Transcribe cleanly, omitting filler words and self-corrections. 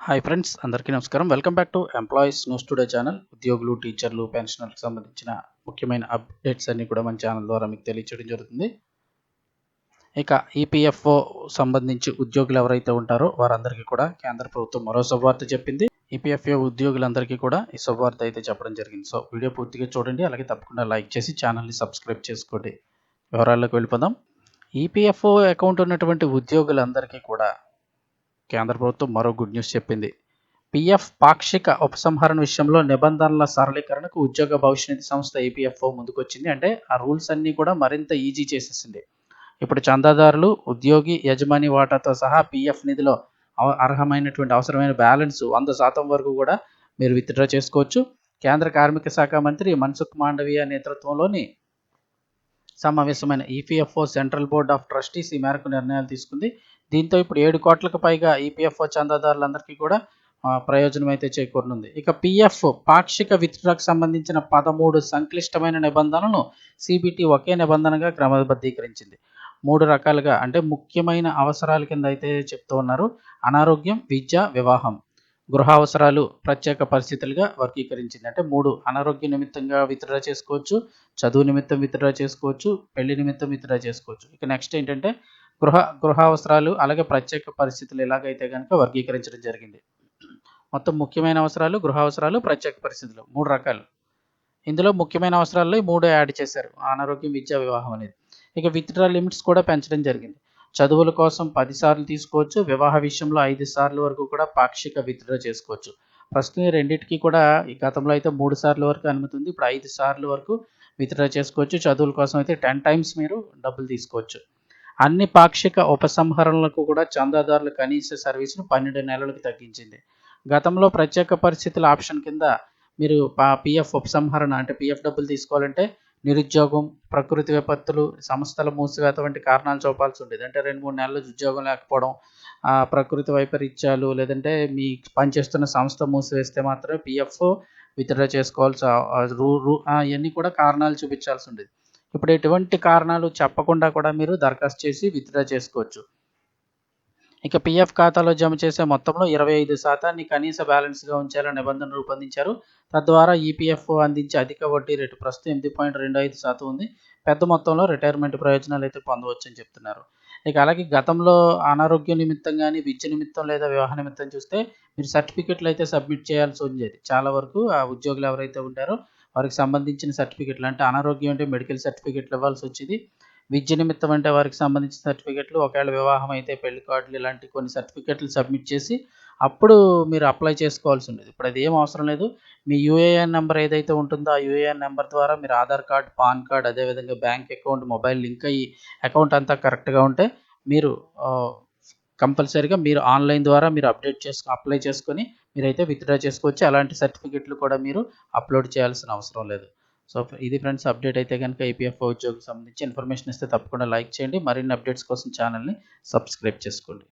Hi friends, అందరికీ నమస్కారం. Welcome back to employees news today channel. ఉద్యోగులు, టీచర్లు, పెన్షనర్లకు సంబంధించిన ముఖ్యమైన అప్డేట్స్ అన్నీ కూడా మన ఛానల్ ద్వారా మీకు తెలియచేయడం జరుగుతుంది. ఇక ఈపీఎఫ్ఓ సంబంధించి ఉద్యోగులు ఎవరైతే ఉంటారో వారందరికీ కూడా కేంద్ర ప్రభుత్వం మరో శుభవార్త చెప్పింది. ఈపీఎఫ్ఓ ఉద్యోగులందరికీ కూడా ఈ శుభవార్త అయితే చెప్పడం జరిగింది. సో వీడియో పూర్తిగా చూడండి, అలాగే తప్పకుండా లైక్ చేసి ఛానల్ని సబ్స్క్రైబ్ చేసుకోండి. వివరాల్లోకి వెళ్ళిపోదాం. ఈపీఎఫ్ఓ అకౌంట్ ఉన్నటువంటి ఉద్యోగులందరికీ కూడా కేంద్ర ప్రభుత్వం మరో గుడ్ న్యూస్ చెప్పింది. పీఎఫ్ పాక్షిక ఉపసంహరణ విషయంలో నిబంధనల సరళీకరణకు ఉద్యోగ భవిష్య సంస్థ ఈపీఎఫ్ఓ ముందుకొచ్చింది. అంటే ఆ రూల్స్ అన్నీ కూడా మరింత ఈజీ చేసేసింది. ఇప్పుడు చందాదారులు, ఉద్యోగి యజమాని వాటాతో సహా పీఎఫ్ నిధిలో అర్హమైనటువంటి అవసరమైన బ్యాలెన్స్ 100% వరకు కూడా మీరు విత్డ్రా చేసుకోవచ్చు. కేంద్ర కార్మిక శాఖ మంత్రి మన్సుఖ్ మాండవీయ నేతృత్వంలోని సమావేశమైన EPFO central board of trustees ఈ మేరకు నిర్ణయాలు తీసుకుంది. దీంతో ఇప్పుడు 7 కోట్లకు పైగా ఈపీఎఫ్ఓ చందాదారులందరికీ కూడా ప్రయోజనం అయితే చేకూరనుంది. ఇక పీఎఫ్ పాక్షిక విత్డ్రాకు సంబంధించిన 13 సంక్లిష్టమైన నిబంధనలను సిబిటి ఒకే నిబంధనగా క్రమబద్ధీకరించింది. 3 రకాలుగా, అంటే ముఖ్యమైన అవసరాల కింద అయితే చెప్తూ ఉన్నారు. అనారోగ్యం, విద్య, వివాహం, గృహ అవసరాలు ప్రత్యేక పరిస్థితులుగా వర్గీకరించింది. అంటే 3 అనారోగ్య నిమిత్తంగా విత్డ్రా చేసుకోవచ్చు, చదువు నిమిత్తం విత్డ్రా చేసుకోవచ్చు, పెళ్లి నిమిత్తం విత్డ్రా చేసుకోవచ్చు. ఇక నెక్స్ట్ ఏంటంటే గృహ అవసరాలు, అలాగే ప్రత్యేక పరిస్థితులు ఇలాగైతే కనుక వర్గీకరించడం జరిగింది. మొత్తం ముఖ్యమైన అవసరాలు, గృహ అవసరాలు, ప్రత్యేక పరిస్థితులు 3 రకాలు. ఇందులో ముఖ్యమైన అవసరాల్లో 3 యాడ్ చేశారు, అనారోగ్యం, విద్య, వివాహం అనేది. ఇక విత్డ్రా లిమిట్స్ కూడా పెంచడం జరిగింది. చదువుల కోసం 10 సార్లు తీసుకోవచ్చు, వివాహ విషయంలో 5 సార్లు వరకు కూడా పాక్షిక విత్డ్రా చేసుకోవచ్చు. ప్రస్తుతం రెండింటికి కూడా ఈ గతంలో అయితే 3 సార్లు వరకు అనుమతి ఉంది, ఇప్పుడు 5 సార్లు వరకు విత్డ్రా చేసుకోవచ్చు. చదువుల కోసం అయితే 10 టైమ్స్ మీరు డబ్బులు తీసుకోవచ్చు. అన్ని పాక్షిక ఉపసంహరణలకు కూడా చందాదారుల కనీస సర్వీసును 12 నెలలకు తగ్గించింది. గతంలో ప్రత్యేక పరిస్థితుల ఆప్షన్ కింద మీరు పీఎఫ్ ఉపసంహరణ, అంటే పీఎఫ్ డబ్బులు తీసుకోవాలంటే నిరుద్యోగం, ప్రకృతి విపత్తులు, సంస్థల మూసివేత వంటి కారణాలు చూపాల్సి ఉండేది. అంటే 2-3 నెలలు ఉద్యోగం లేకపోవడం, ప్రకృతి వైపరీత్యాలు, లేదంటే మీ పనిచేస్తున్న సంస్థ మూసివేస్తే మాత్రమే పీఎఫ్ విత్డ్రా చేసుకోవాల్సి ఇవన్నీ కూడా కారణాలు చూపించాల్సి ఉండేది. ఇప్పుడు ఎటువంటి కారణాలు చెప్పకుండా కూడా మీరు దరఖాస్తు చేసి విత్డ్రా చేసుకోవచ్చు. ఇక పీఎఫ్ ఖాతాలో జమ చేసే మొత్తంలో 25% కనీస బ్యాలెన్స్గా ఉంచేలా నిబంధన రూపొందించారు. తద్వారా ఈపీఎఫ్ఓ అందించే అధిక వడ్డీ రేటు ప్రస్తుతం 8.25% ఉంది. పెద్ద మొత్తంలో రిటైర్మెంట్ ప్రయోజనాలు అయితే పొందవచ్చని చెప్తున్నారు. ఇక అలాగే గతంలో అనారోగ్య నిమిత్తం కానీ, విద్య నిమిత్తం లేదా వివాహ నిమిత్తం చూస్తే మీరు సర్టిఫికెట్లు అయితే సబ్మిట్ చేయాల్సి ఉండేది. చాలా వరకు ఆ ఉద్యోగులు ఎవరైతే ఉంటారో వారికి సంబంధించిన సర్టిఫికెట్లు, అంటే అనారోగ్యం అంటే మెడికల్ సర్టిఫికెట్లు ఇవ్వాల్సి వచ్చేది. విద్య నిమిత్తం అంటే వారికి సంబంధించిన సర్టిఫికెట్లు, ఒకవేళ వివాహం అయితే పెళ్లి కార్డులు, ఇలాంటి కొన్ని సర్టిఫికెట్లు సబ్మిట్ చేసి అప్పుడు మీరు అప్లై చేసుకోవాల్సి ఉండేది. ఇప్పుడు అది ఏం అవసరం లేదు. మీ యూఏఎన్ నెంబర్ ఏదైతే ఉంటుందో ఆ యూఏఎన్ నెంబర్ ద్వారా మీరు ఆధార్ కార్డ్, పాన్ కార్డ్, అదేవిధంగా బ్యాంక్ అకౌంట్, మొబైల్ లింక్ అయ్యి అకౌంట్ అంతా కరెక్ట్గా ఉంటే మీరు కంపల్సరీగా మీరు ఆన్లైన్ ద్వారా మీరు అప్లై చేసుకొని మీరైతే విత్డ్రా చేసుకోవచ్చు. అలాంటి సర్టిఫికెట్లు కూడా మీరు అప్లోడ్ చేయాల్సిన అవసరం లేదు. సో ఇది ఫ్రెండ్స్ అప్డేట్. అయితే కనుక ఈపీఎఫ్ఓ ఉద్యోగికి సంబంధించి ఇన్ఫర్మేషన్ ఇస్తే తప్పకుండా లైక్ చేయండి. మరిన్ని అప్డేట్స్ కోసం ఛానల్ని సబ్స్క్రైబ్ చేసుకోండి.